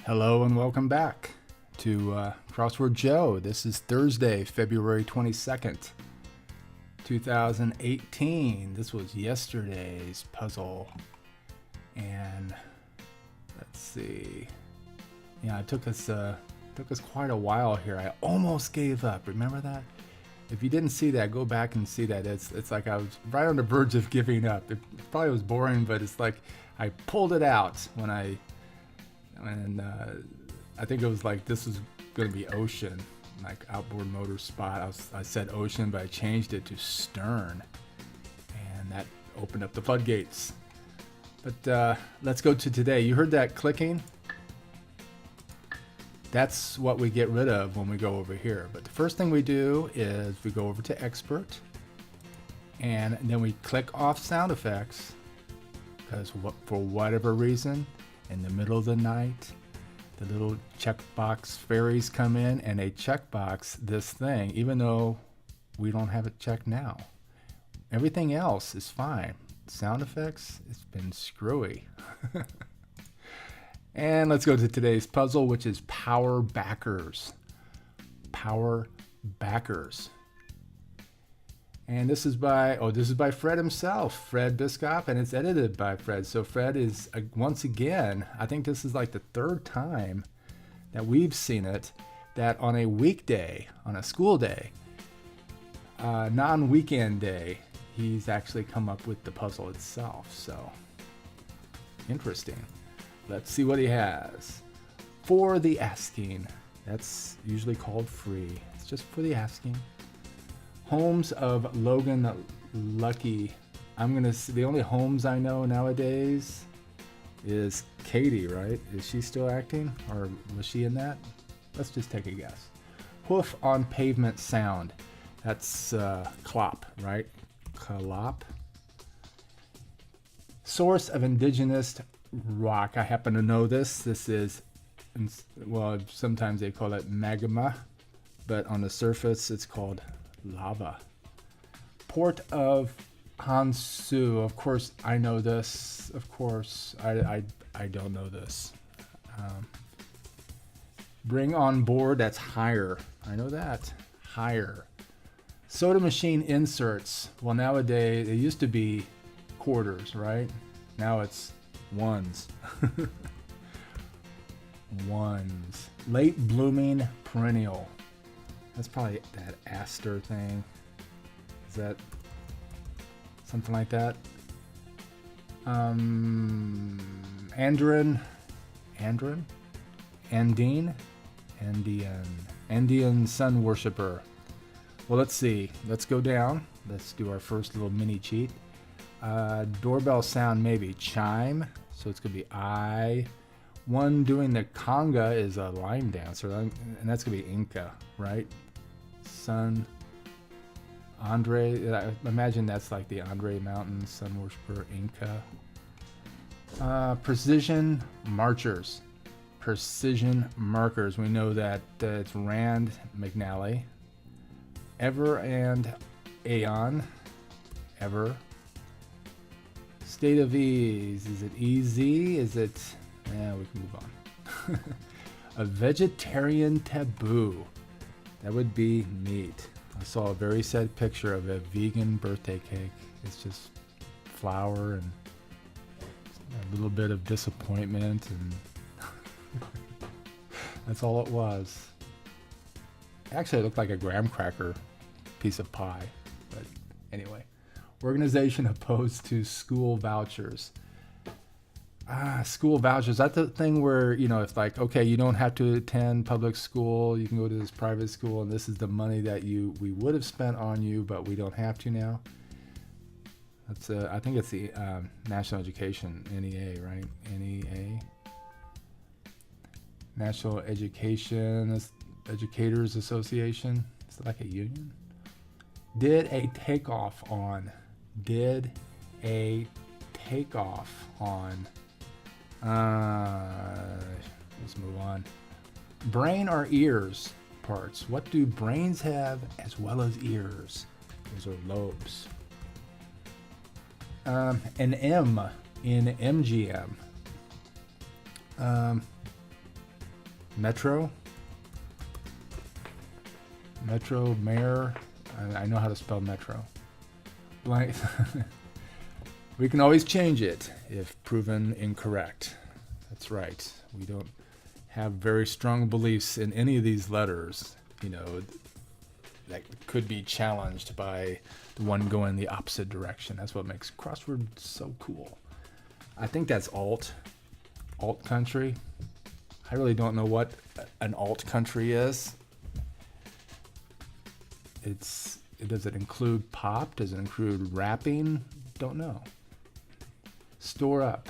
Hello and welcome back to Crossword Joe. This is Thursday, February 22nd, 2018. This was yesterday's puzzle. And let's see. Yeah, it took us quite a while here. I almost gave up. Remember that? If you didn't see that, go back and see that. It's like I was right on the verge of giving up. It probably was boring, but it's like I pulled it out when I think it was like this was going to be ocean, like outboard motor spot. I said ocean, but I changed it to stern, and that opened up the floodgates. But let's go to today. You heard that clicking? That's what we get rid of when we go over here. But the first thing we do is we go over to expert, and then we click off sound effects, because for whatever reason, in the middle of the night, the little checkbox fairies come in and they checkbox this thing, even though we don't have it checked now. Everything else is fine. Sound effects, it's been screwy. And let's go to today's puzzle, which is Power Backers. Power Backers. And this is by Fred himself, Fred Biscop, and it's edited by Fred. So Fred is, once again, I think this is like the third time that we've seen it, that on a weekday, on a school day, non-weekend day, he's actually come up with the puzzle itself. So, interesting. Let's see what he has. For the asking. That's usually called free. It's just for the asking. Homes of Logan Lucky. The only Holmes I know nowadays is Katie, right? Is she still acting, or was she in that? Let's just take a guess. Hoof on pavement sound. That's clop, right? Clop. Source of indigenous rock. I happen to know this. This is, well, sometimes they call it magma, but on the surface it's called lava. Port of Hansu. Of course, I know this. Of course, I don't know this. Bring on board. That's hire. I know that. Hire. Soda machine inserts. Well, nowadays it used to be quarters, right? Now it's ones. Ones. Late blooming perennial. That's probably that aster thing. Is that something like that? Andrin? Andean sun worshipper. Well, let's see. Let's go down. Let's do our first little mini cheat. Doorbell sound, maybe chime. So it's going to be I. One doing the conga is a line dancer, and that's going to be Inca, right? Sun. Andre. I imagine that's like the Andre Mountain, sun worshiper, Inca. Precision marchers. Precision markers. We know that it's Rand McNally. Ever and Aeon. Ever. State of ease. Is it easy? Is it... Yeah, we can move on. A vegetarian taboo. That would be neat. I saw a very sad picture of a vegan birthday cake. It's just flour and a little bit of disappointment, and that's all it was. Actually, it looked like a graham cracker piece of pie. But anyway, organization opposed to school vouchers. School vouchers. That's the thing where, it's like, okay, you don't have to attend public school. You can go to this private school, and this is the money that we would have spent on you, but we don't have to now. That's I think it's the National Education, NEA, right? NEA. National Educators Association. Is it like a union? Did a takeoff on. Let's move on. Brain or ears parts. What do brains have as well as ears? Those are lobes. An M in MGM. Metro. Metro, mayor. I know how to spell metro. Blank. We can always change it if proven incorrect. That's right. We don't have very strong beliefs in any of these letters, that could be challenged by the one going the opposite direction. That's what makes Crossword so cool. I think that's alt country. I really don't know what an alt country is. Does it include pop? Does it include rapping? Don't know. Store up.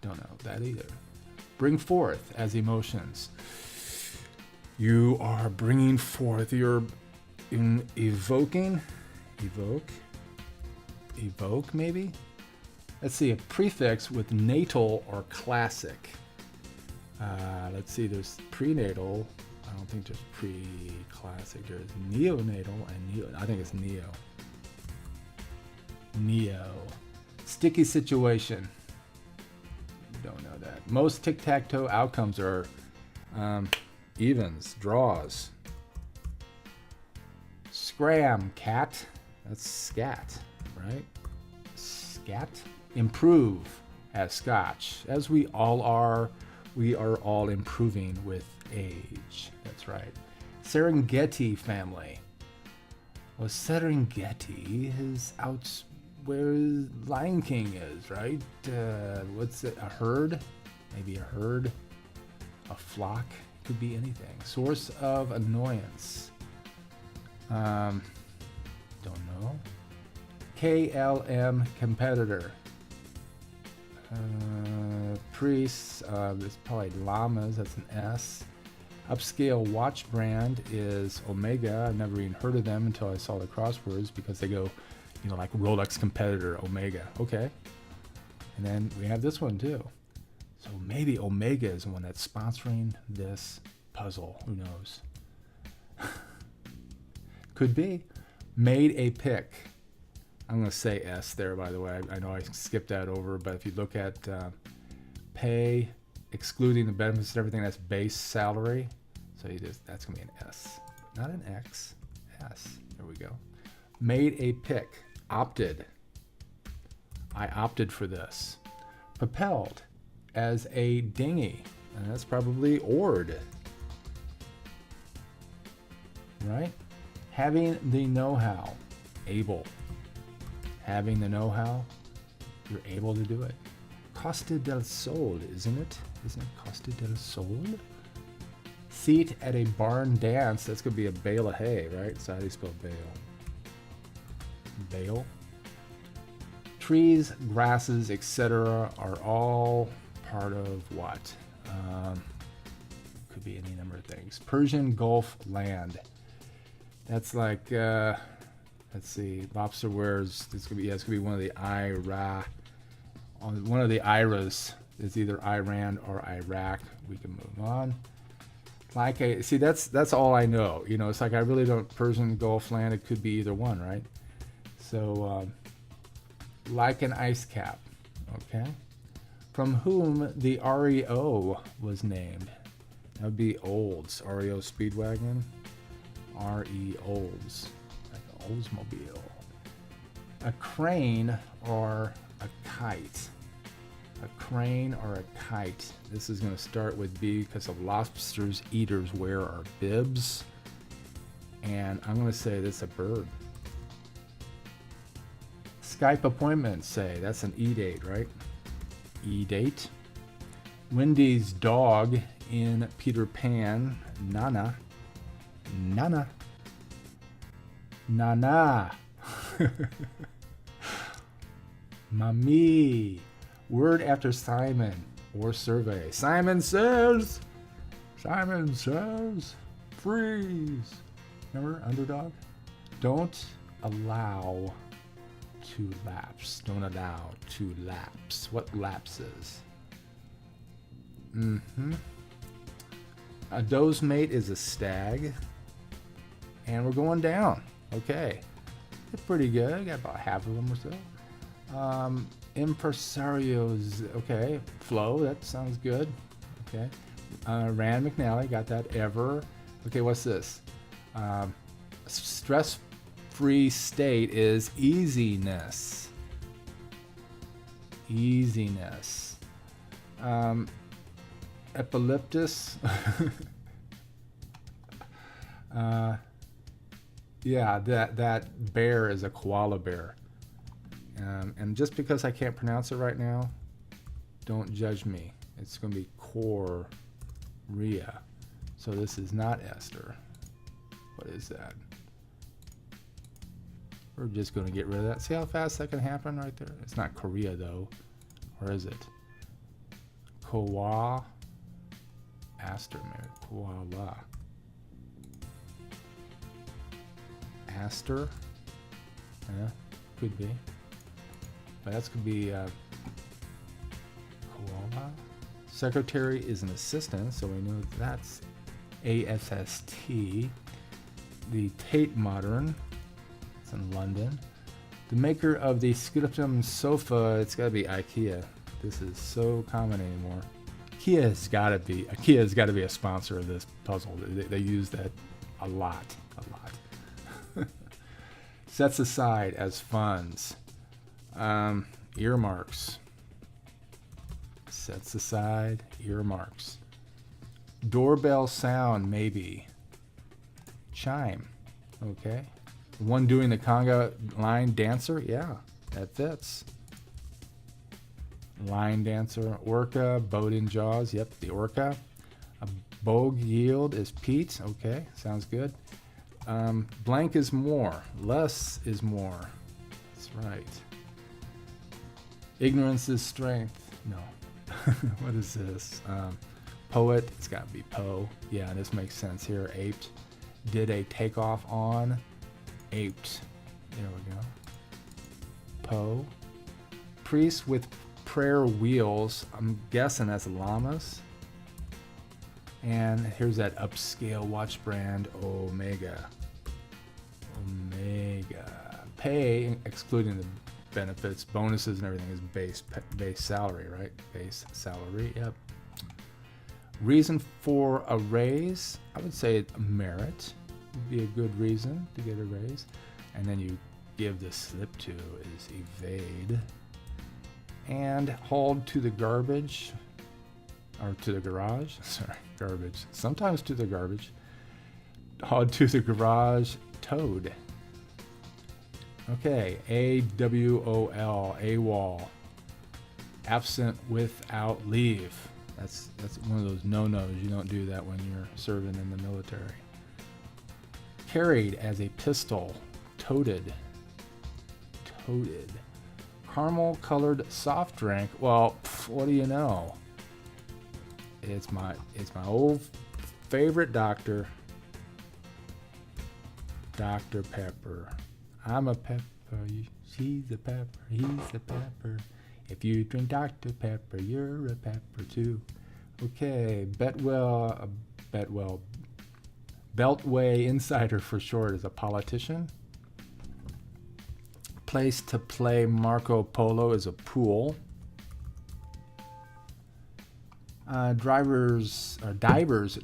Don't know that either. Bring forth as emotions. You are bringing forth. You're evoke maybe. Let's see, a prefix with natal or classic. Let's see, there's prenatal. I don't think there's pre-classic. There's neonatal and I think it's neo. Sticky situation. Don't know that. Most tic-tac-toe outcomes are evens, draws. Scram, cat. That's scat, right? Scat. Improve as Scotch. As we all are improving with age. That's right. Serengeti family. Well, Serengeti is out where Lion King is, right? What's it? A herd? Maybe a herd? A flock? Could be anything. Source of annoyance. Don't know. KLM competitor. Priests. It's probably llamas. That's an S. Upscale watch brand is Omega. I've never even heard of them until I saw the crosswords because they go, like Rolex competitor, Omega. Okay. And then we have this one too. So maybe Omega is the one that's sponsoring this puzzle. Who knows? Could be. Made a pick. I'm going to say S there, by the way. I know I skipped that over, but if you look at pay, excluding the benefits and everything, that's base salary. So that's going to be an S. Not an X. S. There we go. Made a pick. Opted. I opted for this. Propelled as a dinghy. And that's probably oared. Right? Having the know-how. Able. Having the know-how, you're able to do it. Costa del Sol, isn't it? Isn't it Costa del Sol? Seat at a barn dance. That's going to be a bale of hay, right? So how do you spell bale? Bale. Trees, grasses, etc. are all part of what? Could be any number of things. Persian Gulf land. That's like... let's see. Lobster wares. It's gonna be one of the one of the IRAs. It's either Iran or Iraq. We can move on. See, that's all I know. It's like I really don't. Persian Gulf land. It could be either one, right? So, like an ice cap. Okay. From whom the REO was named? That would be Olds. REO Speedwagon. RE Olds. Oldsmobile. A crane or a kite. A crane or a kite. This is going to start with B because of lobsters eaters wear our bibs. And I'm going to say this is a bird. Skype appointment, say. That's an E-date, right? E-date. Wendy's dog in Peter Pan. Nana. Nana. Nana. Mami. Word after Simon or survey. Simon says. Freeze. Remember underdog? Don't allow to lapse. Don't allow to lapse. What lapses? A doe's mate is a stag. And we're going down. Okay. They're pretty good. Got about half of them or so. Impresarios. Okay. Flow. That sounds good. Okay. Rand McNally, got that. Ever. Okay, what's this? Stress-free state is easiness. Easiness. Epileptus. Yeah, that bear is a koala bear. And just because I can't pronounce it right now, don't judge me. It's going to be Korea. So this is not Esther. What is that? We're just going to get rid of that. See how fast that can happen right there? It's not Korea though. Or is it? Koala. Aster, maybe. Koala. Aster. Yeah, could be. But that's could be koala. Secretary is an assistant, so we know that's ASST. The Tate Modern. It's in London. The maker of the Skudaptum sofa, it's got to be IKEA. This is so common anymore. IKEA's got to be a sponsor of this puzzle. They use that a lot. Sets aside as funds. Earmarks. Sets aside earmarks. Doorbell sound, maybe. Chime. Okay. One doing the conga line dancer. Yeah, that fits. Line dancer. Orca. Boat in Jaws. Yep, the orca. A bogue yield is Pete. Okay, sounds good. Blank is more. Less is more. That's right. Ignorance is strength. No. What is this? Poet. It's got to be Poe. Yeah, this makes sense here. Aped. Did a takeoff on. Aped. There we go. Poe. Priest with prayer wheels. I'm guessing that's llamas. And here's that upscale watch brand, Omega. Pay, excluding the benefits, bonuses, and everything, is base salary, right? Base salary, yep. Reason for a raise, I would say merit would be a good reason to get a raise. And then you give the slip to is evade. And hauled to the garbage. Or to the garage, sorry, garbage. Sometimes to the garbage. Hauled to the garage, towed. Okay, AWOL, AWOL. Absent without leave. That's one of those no-nos. You don't do that when you're serving in the military. Carried as a pistol, toted. Caramel colored soft drink. Well, what do you know? It's my old favorite doctor, Dr. Pepper. I'm a pepper, she's a pepper, he's a pepper. If you drink Dr. Pepper, you're a pepper too. Okay, Beltway Insider for short is a politician. Place to play Marco Polo is a pool. Divers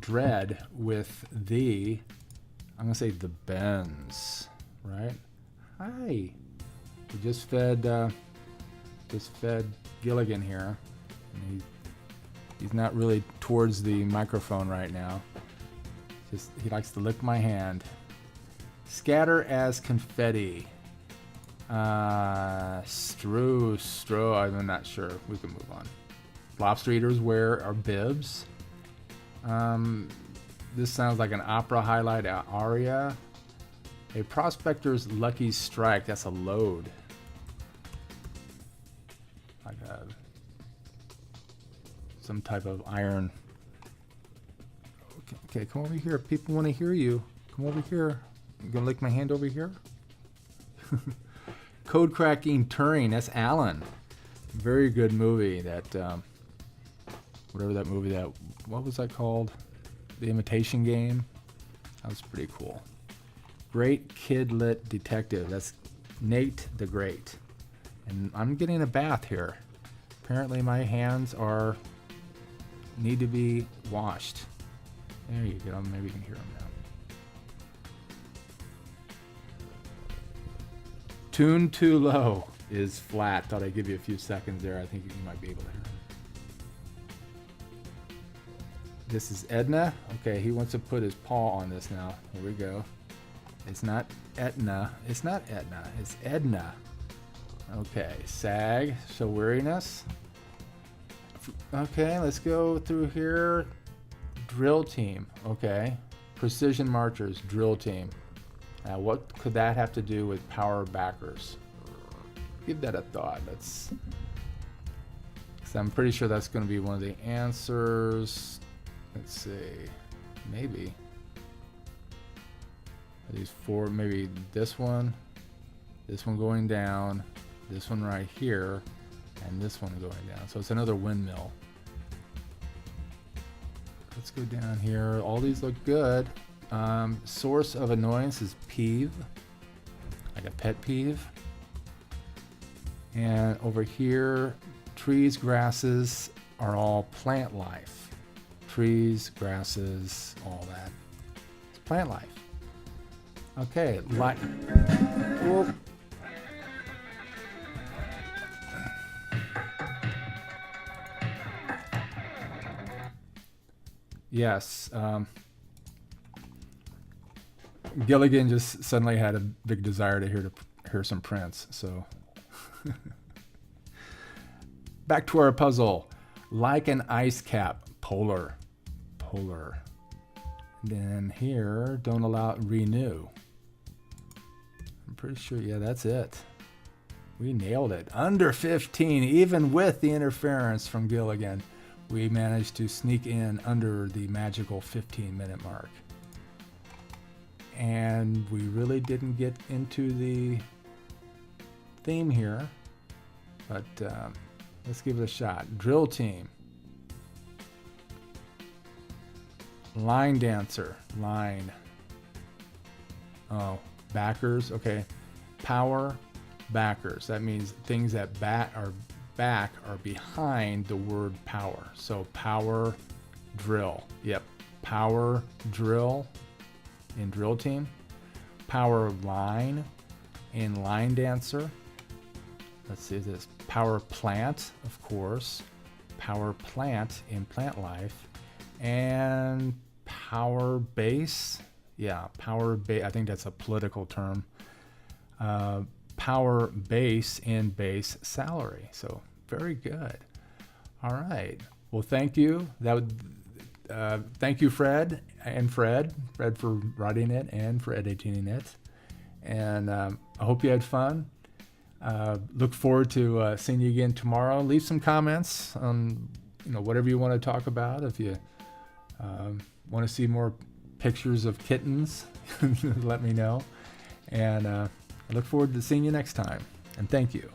dread with the, I'm gonna say the Benz, right? Hi, we just fed Gilligan here. And he's not really towards the microphone right now. Just he likes to lick my hand. Scatter as confetti. Strew. I'm not sure. We can move on. Lobster eaters wear our bibs. This sounds like an opera highlight aria. A prospector's lucky strike. That's a load. Like some type of iron. Okay, come over here. People want to hear you. Come over here. You gonna lick my hand over here? Code cracking Turing. That's Alan. Very good movie. That whatever that movie that. What was that called? The Imitation Game. That was pretty cool. Great Kidlit Detective. That's Nate the Great. And I'm getting a bath here. Apparently my hands are need to be washed. There you go. Maybe you can hear them now. Tune too low is flat. Thought I'd give you a few seconds there. I think you might be able to hear him. This is Edna. Okay, he wants to put his paw on this now. Here we go. It's not Etna. It's not Etna. It's Edna. Okay, sag. Show weariness. Okay, let's go through here. Drill team. Okay. Precision marchers. Drill team. Now, what could that have to do with power backers? Give that a thought. Let's. So I'm pretty sure that's going to be one of the answers. Let's see. Maybe. These four. Maybe this one going down, this one right here, and this one going down. So it's another windmill. Let's go down here. All these look good. Source of annoyance is peeve, like a pet peeve. And over here, trees, grasses are all plant life. Trees, grasses, all that. It's plant life. Okay, whoop. Yes. Gilligan just suddenly had a big desire to hear some Prince. So back to our puzzle. Like an ice cap, polar. Then here, don't allow renew. I'm pretty sure, yeah, that's it. We nailed it. Under 15, even with the interference from Gilligan, we managed to sneak in under the magical 15-minute mark. And we really didn't get into the theme here, but let's give it a shot. Drill team. Line dancer. Line. Oh, backers. Okay. Power backers. That means things that are behind the word power. So power drill. Yep. Power drill in drill team. Power line in line dancer. Let's see this. Power plant, of course. Power plant in plant life. And power base. Yeah, power base. I think that's a political term. Power base in base salary. So very good. All right. Well, thank you. Thank you, Fred for writing it and for editing it. And I hope you had fun. Look forward to seeing you again tomorrow. Leave some comments on whatever you want to talk about. If you want to see more pictures of kittens, let me know. And I look forward to seeing you next time. And thank you.